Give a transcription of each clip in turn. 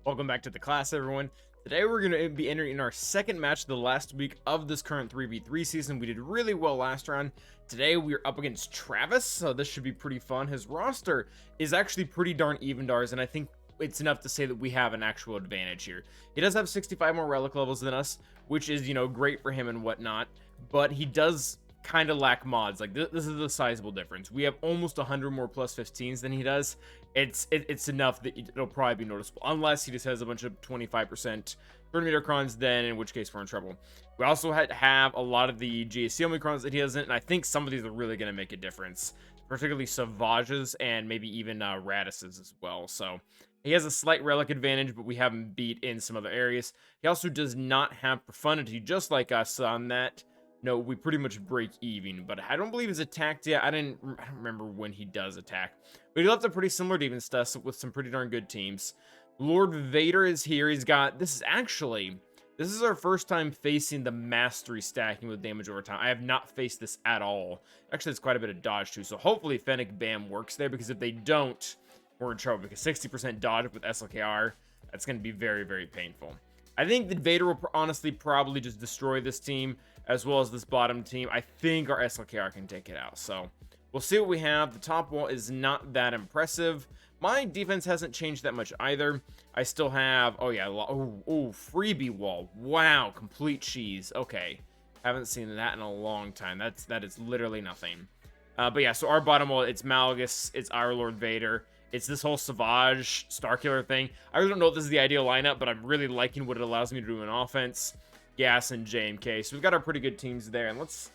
Welcome back to the class, everyone. Today we're going to be entering our second match of the last week of this current 3v3 season. We did really well last round. Today we are up against Travis, so this should be pretty fun. His roster is actually pretty darn even to ours, and I think it's enough to say that we have an actual advantage here. He does have 65 more relic levels than us, which is, great for him and whatnot, but he does kind of lack mods. Like this is a sizable difference. We have almost 100 more plus 15s than he does. It's enough that it'll probably be noticeable, unless he just has a bunch of 25% 30-meter crons, then in which case we're in trouble. We also have a lot of the GAC Omicrons that he doesn't, and I think some of these are really going to make a difference, particularly Savages and maybe even Radises as well. So he has a slight relic advantage, but we have him beat in some other areas. He also does not have Profundity, just like us on that. No, we pretty much break even, but I don't believe he's attacked yet. I don't remember when he does attack, but he left a pretty similar to even stuff with some pretty darn good teams. Lord Vader is here. This is our first time facing the mastery stacking with damage over time. I have not faced this at all. Actually, it's quite a bit of dodge too, so hopefully Fennec Bam works there, because if they don't, we're in trouble, because 60% dodge with SLKR, that's going to be very, very painful. I think that Vader will honestly probably just destroy this team, as well as this bottom team. I think our SLKR can take it out. So we'll see what we have. The top wall is not that impressive. My defense hasn't changed that much either. I still have, freebie wall. Wow, complete cheese. Okay, haven't seen that in a long time. That is literally nothing. But yeah, so our bottom wall, it's Malgus, it's our Lord Vader. It's this whole Savage Starkiller thing. I really don't know if this is the ideal lineup, but I'm really liking what it allows me to do in offense. Gas and JMK. So we've got our pretty good teams there, and let's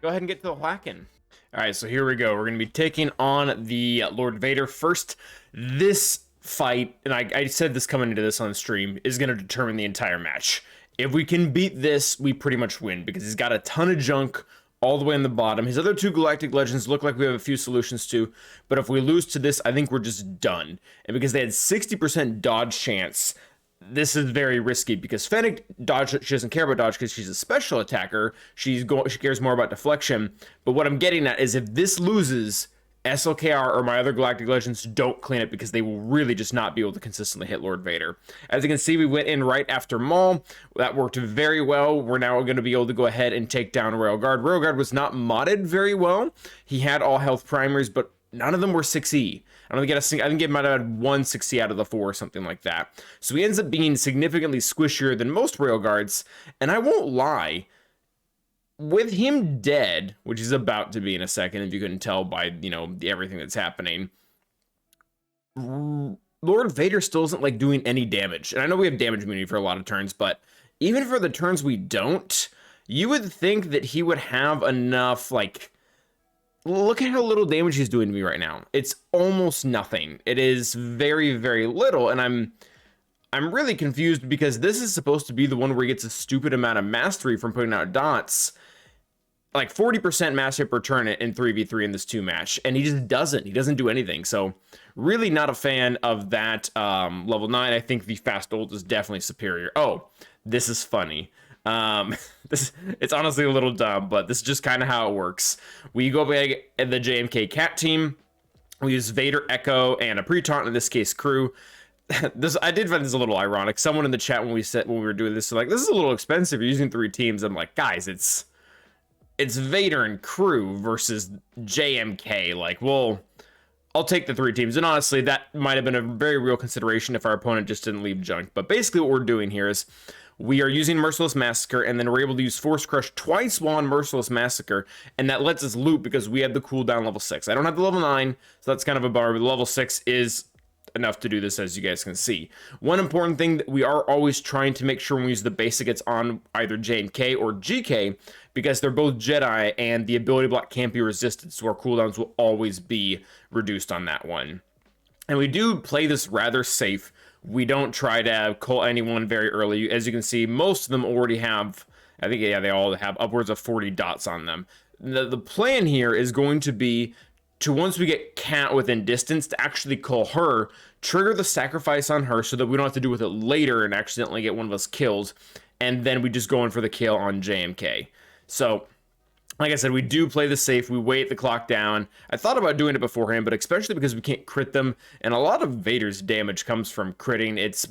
go ahead and get to the whacking. All right, so here we go. We're going to be taking on the Lord Vader first. This fight, and I said this coming into this on stream, is going to determine the entire match. If we can beat this, we pretty much win, because he's got a ton of junk all the way in the bottom. His other two Galactic Legends look like we have a few solutions to, but if we lose to this, I think we're just done. And because they had 60% dodge chance, this is very risky, because Fennec dodge, she doesn't care about dodge because she's a special attacker. She cares more about deflection. But what I'm getting at is, if this loses, SLKR or my other Galactic Legends don't clean it, because they will really just not be able to consistently hit Lord Vader. As you can see, we went in right after Maul. That worked very well. We're now going to be able to go ahead and take down Railguard. Railguard was not modded very well. He had all health primaries, but none of them were 6E. I think it might have had 1 6E out of the 4 or something like that. So he ends up being significantly squishier than most Railguards. And I won't lie, with him dead, which he's about to be in a second, if you couldn't tell by, everything that's happening, Lord Vader still isn't, doing any damage. And I know we have damage immunity for a lot of turns, but even for the turns we don't, you would think that he would have enough, look at how little damage he's doing to me right now. It's almost nothing. It is very, very little, and I'm really confused, because this is supposed to be the one where he gets a stupid amount of mastery from putting out dots. 40% mastery per turn in 3v3 in this 2 match, and he just doesn't. He doesn't do anything. So really not a fan of that. Level 9, I think the fast ult is definitely superior. Oh, this is funny. It's honestly a little dumb, but this is just kind of how it works. We go back at the JMK cat team. We use Vader, Echo, and a pre-taunt, in this case crew. I did find this a little ironic. Someone in the chat when we were doing this, this is a little expensive. You're using 3 teams. I'm like, guys, it's Vader and crew versus JMK. Well, I'll take the 3 teams. And honestly, that might have been a very real consideration if our opponent just didn't leave junk. But basically what we're doing here is we are using Merciless Massacre, and then we're able to use Force Crush twice while on Merciless Massacre, and that lets us loot because we have the cooldown level 6. I don't have the level 9, so that's kind of a bar, but level 6 is enough to do this, as you guys can see. One important thing that we are always trying to make sure when we use the basic, it's on either JMK or GK, because they're both Jedi, and the ability block can't be resisted, so our cooldowns will always be reduced on that one. And we do play this rather safe. We don't try to call anyone very early. As you can see, most of them already have, I think, yeah, they all have upwards of 40 dots on them. The plan here is going to be to, once we get Cat within distance, to actually call her, trigger the sacrifice on her so that we don't have to do with it later and accidentally get one of us killed, and then we just go in for the kill on JMK. So Like I said, we do play this safe. We wait the clock down. I thought about doing it beforehand, but especially because we can't crit them, and a lot of Vader's damage comes from critting. It's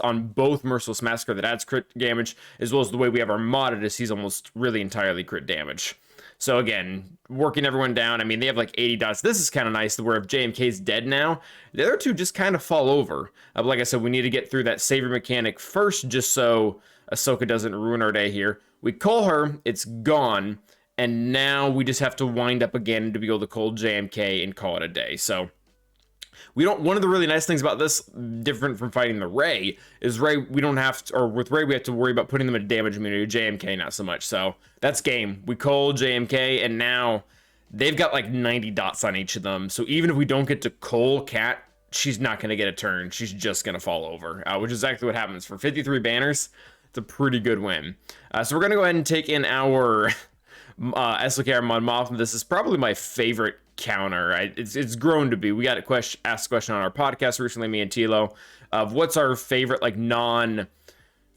on both Merciless Massacre that adds crit damage, as well as the way we have our modded is he's almost really entirely crit damage. So again, working everyone down. I mean, they have like 80 dots. This is kind of nice, where if JMK's dead now, the other two just kind of fall over. But like I said, we need to get through that savior mechanic first, just so Ahsoka doesn't ruin our day here. We call her, it's gone. And now we just have to wind up again to be able to call JMK and call it a day. So we don't, one of the really nice things about this, different from fighting the Rey, is Rey, we don't have to, or with Rey, we have to worry about putting them in damage immunity. JMK, not so much. So that's game. We call JMK, and now they've got like 90 dots on each of them. So even if we don't get to Cole Cat, she's not going to get a turn. She's just going to fall over, which is exactly what happens. For 53 banners, it's a pretty good win. So we're going to go ahead and take in our SLKR Mon Mothma. This is probably my favorite counter. It's grown to be. We got asked a question on our podcast recently, me and Tilo, of what's our favorite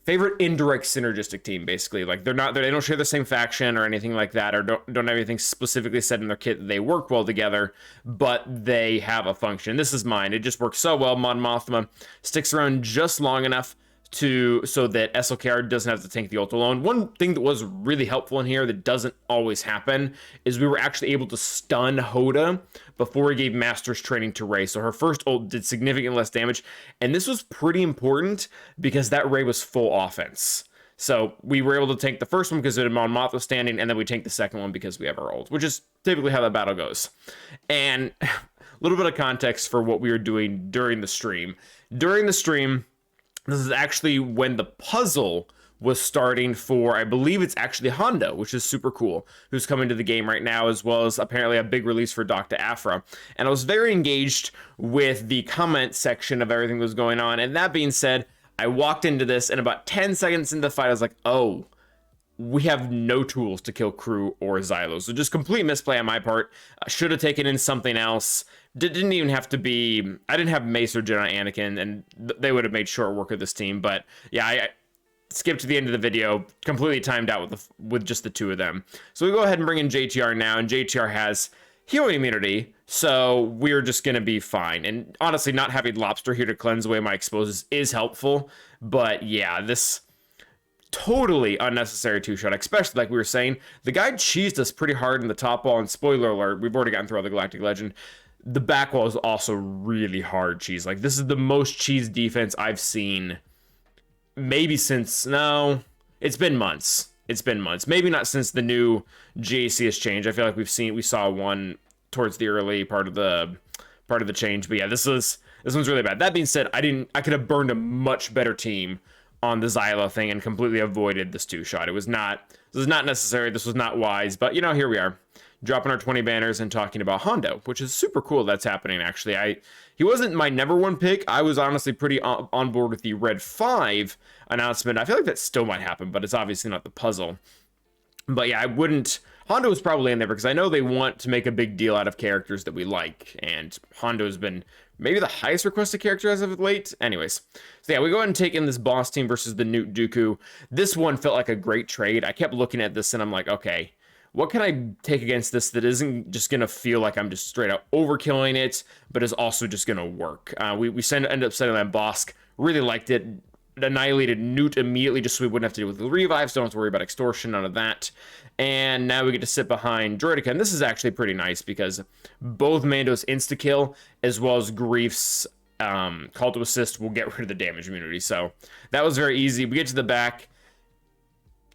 favorite indirect synergistic team. Basically, like they don't share the same faction or anything like that, or don't have anything specifically said in their kit that they work well together, but they have a function. This is mine. It just works so well. Mon Mothma sticks around just long enough so that SLKR doesn't have to tank the ult alone. One thing that was really helpful in here that doesn't always happen is we were actually able to stun Hoda before we gave Master's Training to Rey. So her first ult did significantly less damage, and this was pretty important because that Rey was full offense. So we were able to tank the first one because Mon Mothma was standing, and then we tanked the second one because we have our ult, which is typically how that battle goes. And a little bit of context for what we were doing during the stream. During the stream, this is actually when the puzzle was starting for, I believe it's actually Hondo, which is super cool, who's coming to the game right now, as well as apparently a big release for Dr. Afra. And I was very engaged with the comment section of everything that was going on. And that being said, I walked into this, and about 10 seconds into the fight, I was like, oh, we have no tools to kill Crew or Xylo. So just complete misplay on my part. I should have taken in something else. Didn't even have to be, I didn't have Mace or Jen on Anakin, and they would have made short work of this team. But yeah, I skipped to the end of the video, completely timed out with just the two of them. So we go ahead and bring in JTR now, and JTR has healing immunity, so we're just gonna be fine. And honestly, not having Lobster here to cleanse away my explosives is helpful. But yeah, this totally unnecessary two-shot, especially like we were saying, the guy cheesed us pretty hard in the top wall, and spoiler alert, we've already gotten through all the Galactic Legend. The back wall is also really hard cheese. Like, this is the most cheese defense I've seen maybe since, no, it's been months. It's been months. Maybe not since the new GAC has changed. I feel like we saw one towards the early part of the change. But yeah, this one's really bad. That being said, I could have burned a much better team on the Xylo thing and completely avoided this two-shot. This was not necessary. This was not wise. But, you know, here we are, dropping our 20 banners and talking about Hondo, which is super cool that's happening, actually. He wasn't my number one pick. I was honestly pretty on board with the Red 5 announcement. I feel like that still might happen, but it's obviously not the puzzle. But yeah, Hondo was probably in there because I know they want to make a big deal out of characters that we like, and Hondo's been maybe the highest requested character as of late. Anyways, so yeah, we go ahead and take in this boss team versus the Nute Dooku. This one felt like a great trade. I kept looking at this and I'm like, okay, what can I take against this that isn't just going to feel like I'm just straight up overkilling it, but is also just going to work? We ended up setting that Bossk. Really liked it. Annihilated Nute immediately just so we wouldn't have to deal with the revives. Don't have to worry about extortion, none of that. And now we get to sit behind Droideka. And this is actually pretty nice because both Mando's insta-kill as well as Grief's call to assist will get rid of the damage immunity. So that was very easy. We get to the back.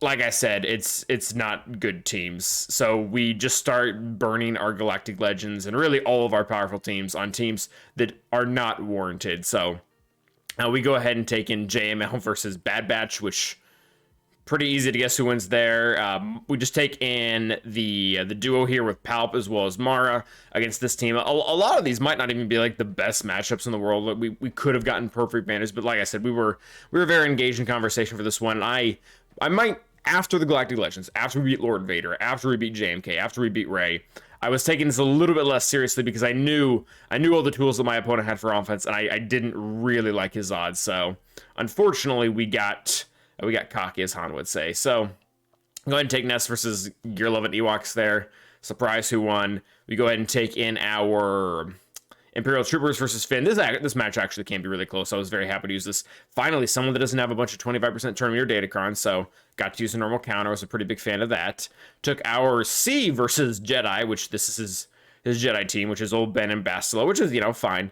Like I said, it's not good teams. So we just start burning our Galactic Legends and really all of our powerful teams on teams that are not warranted. So we go ahead and take in JML versus Bad Batch, which pretty easy to guess who wins there. We just take in the duo here with Palp as well as Mara against this team. A lot of these might not even be like the best matchups in the world. We could have gotten perfect banners, but like I said, we were very engaged in conversation for this one. I might, after the Galactic Legends, after we beat Lord Vader, after we beat JMK, after we beat Rey, I was taking this a little bit less seriously because I knew all the tools that my opponent had for offense, and I didn't really like his odds. So unfortunately, we got cocky, as Han would say. So Go ahead and take Ness versus Gear 11 Ewoks there. Surprise who won. We go ahead and take in our Imperial Troopers versus Finn. This match actually can be really close. I was very happy to use this. Finally, someone that doesn't have a bunch of 25% turn meter datacron, so got to use a normal counter. I was a pretty big fan of that. Took our C versus Jedi, which this is his Jedi team, which is old Ben and Bastila, which is, fine.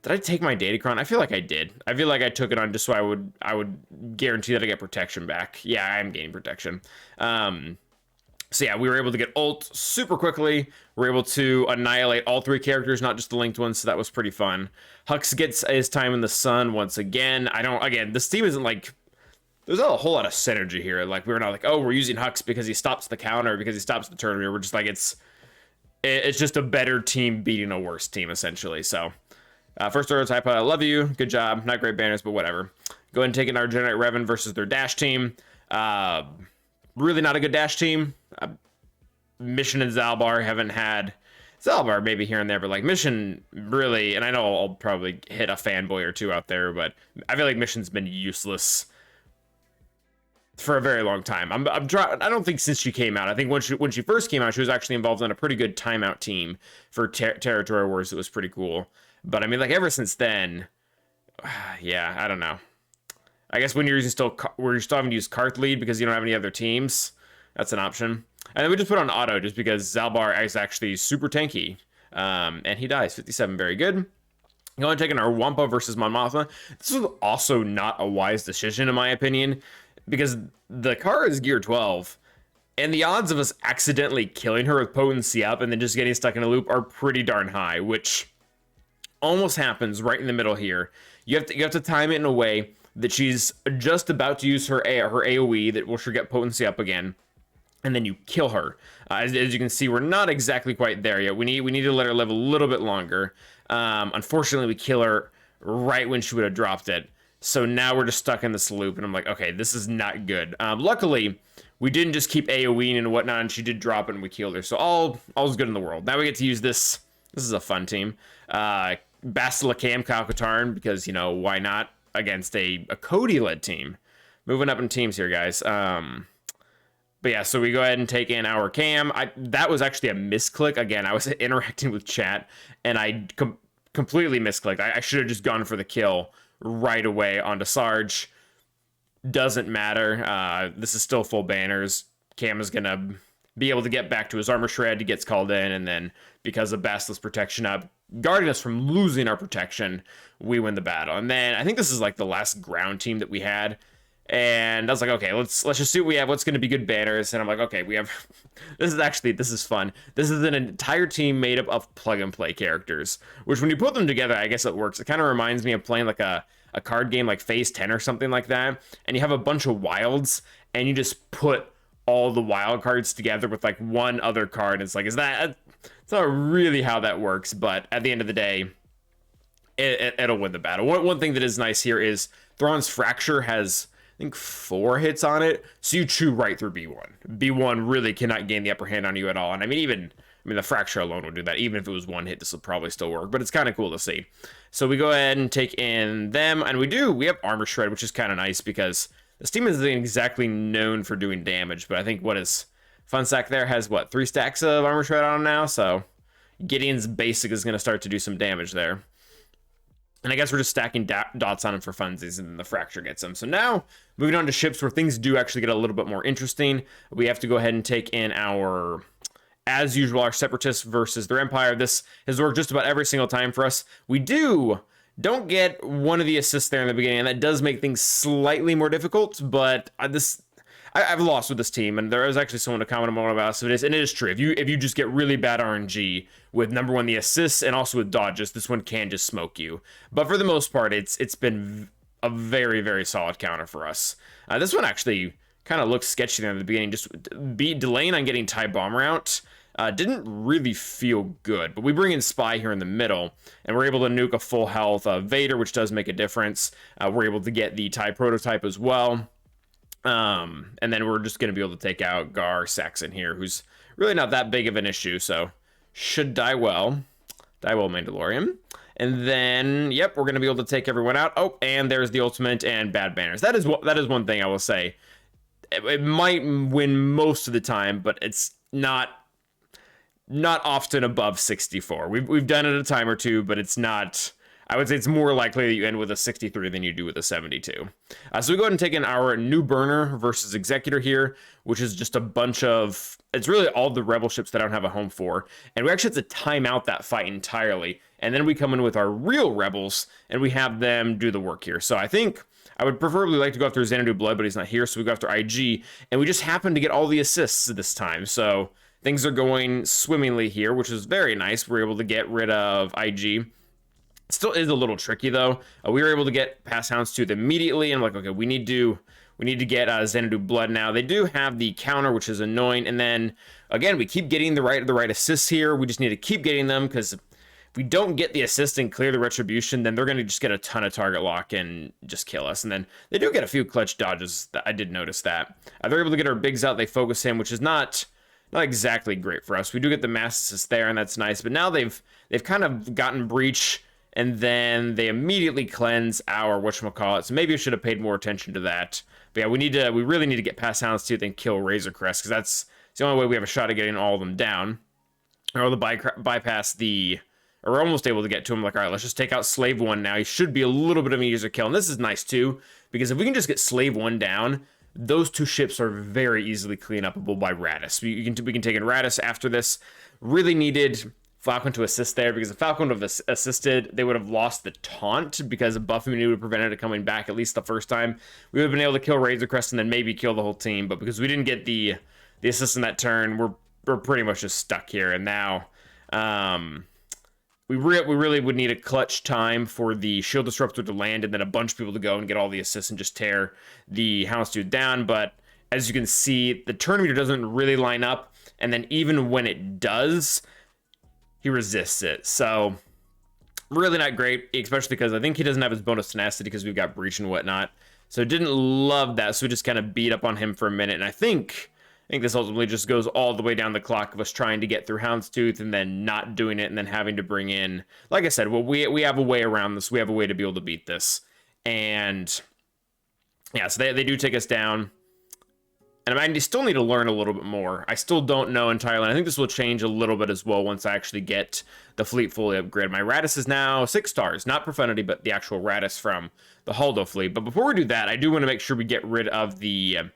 Did I take my datacron? I feel like I did. I feel like I took it on just so I would guarantee that I get protection back. Yeah, I am gaining protection. So yeah, we were able to get ult super quickly. We're able to annihilate all 3 characters, not just the linked ones, so that was pretty fun. Hux gets his time in the sun once again. Again, this team isn't like, there's not a whole lot of synergy here. Like, we're not like, oh, we're using Hux because he stops the counter, because he stops the turn. We're just like, it's just a better team beating a worse team, essentially, so. First order type, I love you. Good job. Not great banners, but whatever. Go ahead and take in our Generate Revan versus their Dash team. Really not a good Dash team. Mission and Zalbar haven't had... Zalbar maybe here and there, but like Mission really... And I know I'll probably hit a fanboy or two out there, but I feel like Mission's been useless for a very long time. I don't think since she came out. I think when she first came out, she was actually involved in a pretty good timeout team for Territory Wars. It was pretty cool. But I mean, like, ever since then, yeah, I don't know. I guess when you're still having to use Karth lead because you don't have any other teams, that's an option. And then we just put on auto just because Zalbar is actually super tanky. And he dies. 57, very good. Going taking our Wampa versus Mon Mothma. This was also not a wise decision, in my opinion, because the car is gear 12. And the odds of us accidentally killing her with potency up and then just getting stuck in a loop are pretty darn high, which almost happens right in the middle here. You have to time it in a way that she's just about to use her AoE that will sure get potency up again, and then you kill her. As you can see, we're not exactly quite there yet. We need to let her live a little bit longer. Unfortunately, we kill her right when she would have dropped it. So now we're just stuck in this loop, and I'm like, okay, this is not good. Luckily, we didn't just keep AoEing and whatnot, and she did drop it, and we killed her. So all's good in the world. Now we get to use this. This is a fun team. Bastila Cam Katarn, because, why not, against a Cody-led team. Moving up in teams here, guys. But yeah, so we go ahead and take in our Cam. That was actually a misclick. Again, I was interacting with chat, and I completely misclicked. I should have just gone for the kill right away onto Sarge. Doesn't matter. This is still full banners. Cam is going to be able to get back to his armor shred. He gets called in, and then because of Bastila's protection up, guarding us from losing our protection, we win the battle. And then I think this is like the last ground team that we had. And I was like, okay, let's just see what we have. What's going to be good banners? And I'm like, okay, we have... this is fun. This is an entire team made up of plug-and-play characters, which when you put them together, I guess it works. It kind of reminds me of playing like a card game like Phase 10 or something like that. And you have a bunch of wilds, and you just put all the wild cards together with like one other card. It's like, it's not really how that works, but at the end of the day, it'll win the battle. One thing that is nice here is Thrawn's Fracture has, I think, 4 hits on it, so you chew right through B1. B1 really cannot gain the upper hand on you at all, and I mean, the Fracture alone would do that. Even if it was 1 hit, this will probably still work, but it's kind of cool to see. So we go ahead and take in them, and we have Armor Shred, which is kind of nice because this team isn't exactly known for doing damage, but I think Funsack there has, 3 stacks of Armor Shred on him now, so Gideon's basic is going to start to do some damage there. And I guess we're just stacking dots on him for funsies, and then the Fracture gets him. So now, moving on to ships where things do actually get a little bit more interesting. We have to go ahead and take in our, as usual, our Separatists versus their Empire. This has worked just about every single time for us. We don't get one of the assists there in the beginning, and that does make things slightly more difficult, but I've lost with this team, and there was actually someone to comment on about this, and it is true. If you just get really bad RNG with number 1 the assists and also with dodges, this one can just smoke you. But for the most part, it's been a very, very solid counter for us. This one actually kind of looked sketchy there at the beginning. Just delaying on getting TIE Bomber out didn't really feel good. But we bring in Spy here in the middle, and we're able to nuke a full health Vader, which does make a difference. We're able to get the TIE Prototype as well. And then we're just going to be able to take out Gar Saxon here, who's really not that big of an issue, so should die well. Die well, Mandalorian. And then, yep, we're going to be able to take everyone out. Oh, and there's the ultimate and bad banners. That is one thing I will say. it might win most of the time, but it's not often above 64. We've done it a time or two, but it's not. I would say it's more likely that you end with a 63 than you do with a 72. So we go ahead and take in our new burner versus Executor here, which is just a bunch of, it's really all the rebel ships that I don't have a home for. And we actually have to time out that fight entirely. And then we come in with our real rebels and we have them do the work here. So I think I would preferably like to go after Xanadu Blood, but he's not here. So we go after IG and we just happen to get all the assists this time. So things are going swimmingly here, which is very nice. We're able to get rid of IG. Still is a little tricky though. We were able to get past Houndstooth immediately, and I'm like, okay, we need to get Xanadu Blood now. They do have the counter, which is annoying, and then again, we keep getting the right assists here. We just need to keep getting them because if we don't get the assist and clear the retribution, then they're going to just get a ton of target lock and just kill us. And then they do get a few clutch dodges. I did notice that. They're able to get our bigs out. They focus him, which is not exactly great for us. We do get the mass assist there, and that's nice. But now they've kind of gotten breach. And then they immediately cleanse our whatchamacallit. So maybe I should have paid more attention to that. But yeah, we really need to get past Houndstooth and kill Razor Crest, because that's the only way we have a shot at getting all of them down. Or bypass the, or we're almost able to get to him. Like, all right, let's just take out Slave 1 now. He should be a little bit of an easier kill. And this is nice too, because if we can just get Slave 1 down, those two ships are very easily clean upable by Radis. We can take in Radis after this. Really needed Falcon to assist there, because if Falcon would have assisted, they would have lost the taunt, because a buff immunity would have prevented it coming back at least the first time. We would have been able to kill Razor Crest and then maybe kill the whole team, but because we didn't get the assist in that turn, we're pretty much just stuck here. And now we really would need a clutch time for the Shield Disruptor to land, and then a bunch of people to go and get all the assists and just tear the Houndstooth down. But as you can see, the turn meter doesn't really line up, and then even when it does, he resists it. So really not great, especially because I think he doesn't have his bonus tenacity because we've got breach and whatnot. So didn't love that. So we just kind of beat up on him for a minute. And I think this ultimately just goes all the way down the clock of us trying to get through Houndstooth and then not doing it, and then having to bring in, like I said, well, we have a way around this. We have a way to be able to beat this. And yeah, so they do take us down. And I still need to learn a little bit more. I still don't know entirely. I think this will change a little bit as well once I actually get the fleet fully upgraded. My Radis is now 6 stars, not Profundity, but the actual Radis from the Haldo fleet. But before we do that, I do want to make sure we get rid of their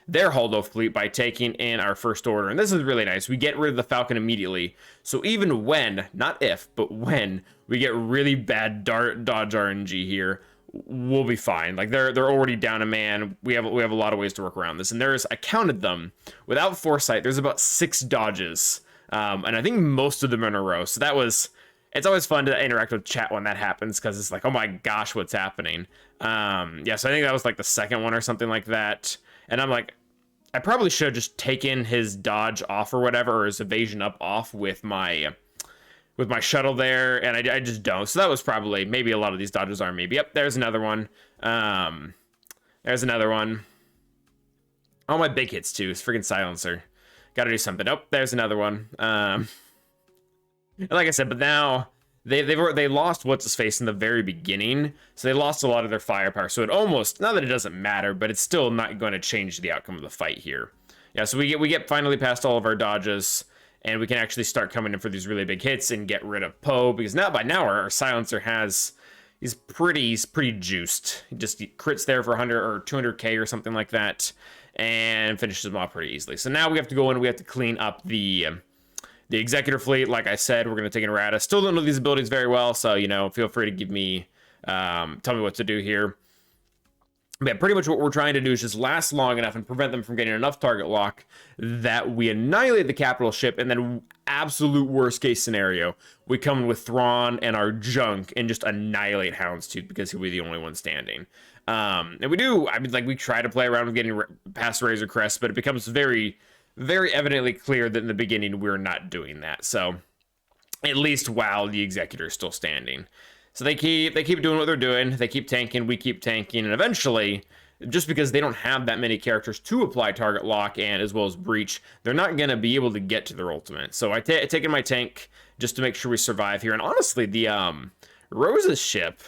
Haldo fleet by taking in our First Order. And this is really nice. We get rid of the Falcon immediately. So even when, not if, but when we get really bad dodge RNG here, we'll be fine. Like they're already down a man. We have a lot of ways to work around this. And I counted them without foresight. There's about 6 dodges, and I think most of them are in a row. So it's always fun to interact with chat when that happens, because it's like, oh my gosh, what's happening? Yeah, so I think that was like the second one or something like that. And I'm like, I probably should have just taken his dodge off or whatever, or his evasion up off with my shuttle there, and I just don't. So that was probably, maybe a lot of these dodges are maybe. Yep, there's another one. There's another one. All my big hits too. It's freaking silencer. Gotta do something. Oh, there's another one. And like I said, but now they lost what's his face in the very beginning, so they lost a lot of their firepower. So it almost, not that it doesn't matter, but it's still not going to change the outcome of the fight here. Yeah, so we get finally past all of our dodges, and we can actually start coming in for these really big hits and get rid of Poe, because by now our silencer he's pretty juiced. He just crits there for 100 or 200k or something like that, and finishes them off pretty easily. So now we have to go in, we have to clean up the Executor fleet. Like I said, we're going to take in Rada. Still don't know these abilities very well, so, feel free to give me, tell me what to do here. But yeah, pretty much what we're trying to do is just last long enough and prevent them from getting enough target lock that we annihilate the capital ship, and then absolute worst case scenario, we come in with Thrawn and our junk and just annihilate Houndstooth, because he'll be the only one standing. And we try to play around with getting past Razor Crest, but it becomes very, very evidently clear that in the beginning we're not doing that. So at least while the Executor is still standing. So they keep doing what they're doing. They keep tanking, we keep tanking, and eventually, just because they don't have that many characters to apply target lock and as well as breach, they're not going to be able to get to their ultimate. So I take in my tank just to make sure we survive here. And honestly, the Rose's ship,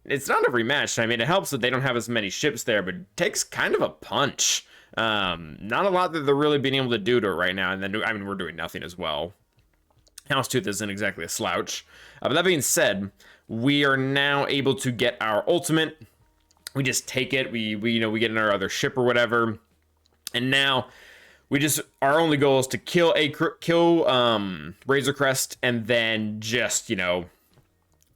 it's not every match. I mean, it helps that they don't have as many ships there, but it takes kind of a punch Not a lot that they're really being able to do to it right now. And then, I mean, we're doing nothing as well. Houndstooth isn't exactly a slouch. But that being said, we are now able to get our ultimate. We just take it. We get in our other ship or whatever. And now our only goal is to kill Razor Crest and then just,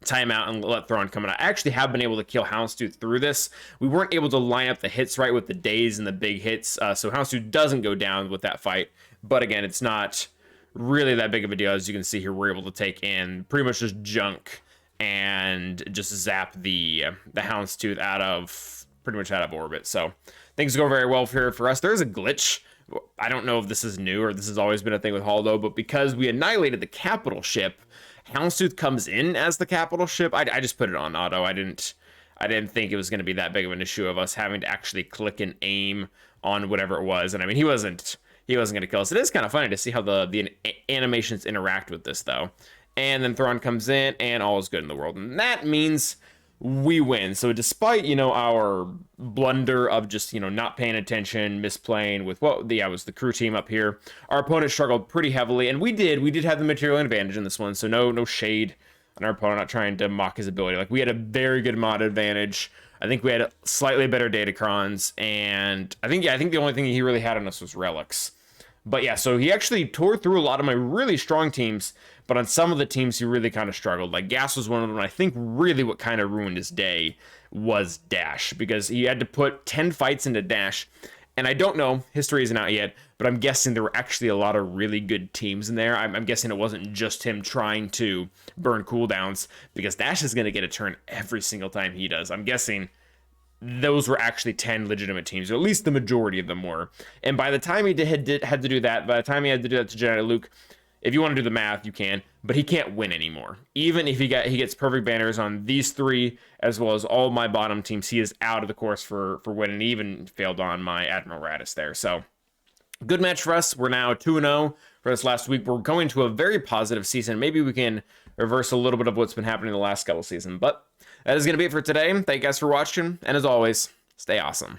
tie him out and let Thrawn come in. I actually have been able to kill Houndstooth through this. We weren't able to line up the hits right with the days and the big hits, so Houndstooth doesn't go down with that fight. But again, it's not really that big of a deal. As you can see here, we're able to take in pretty much just junk and just zap the Houndstooth pretty much out of orbit. So things go very well here for us. There is a glitch. I don't know if this is new or this has always been a thing with Holdo, but because we annihilated the capital ship, Houndstooth comes in as the capital ship. I just put it on auto. I didn't think it was going to be that big of an issue of us having to actually click and aim on whatever it was. And I mean, he wasn't going to kill us. It is kind of funny to see how the animations interact with this, though. And then Thrawn comes in, and all is good in the world. And that means we win. So despite, our blunder of just, not paying attention, misplaying with was the crew team up here, our opponent struggled pretty heavily, and we did have the material advantage in this one, so no shade on our opponent, not trying to mock his ability. Like, we had a very good mod advantage. I think we had slightly better datacrons, and I think the only thing he really had on us was relics. But yeah, so he actually tore through a lot of my really strong teams, but on some of the teams he really kind of struggled. Like Gas was one of them. I think really what kind of ruined his day was Dash, because he had to put 10 fights into Dash. And I don't know, history isn't out yet, but I'm guessing there were actually a lot of really good teams in there. I'm guessing it wasn't just him trying to burn cooldowns, because Dash is going to get a turn every single time he does. I'm guessing those were actually 10 legitimate teams, or at least the majority of them were. And by the time he had to do that, by the time he had to do that to Jedi Luke, if you want to do the math, you can, but he can't win anymore. Even if he gets perfect banners on these three, as well as all my bottom teams, he is out of the course for winning. He even failed on my Admiral Radis there. So good match for us. We're now 2-0 for this last week. We're going to a very positive season. Maybe we can reverse a little bit of what's been happening in the last couple seasons, but that is going to be it for today. Thank you guys for watching, and as always, stay awesome.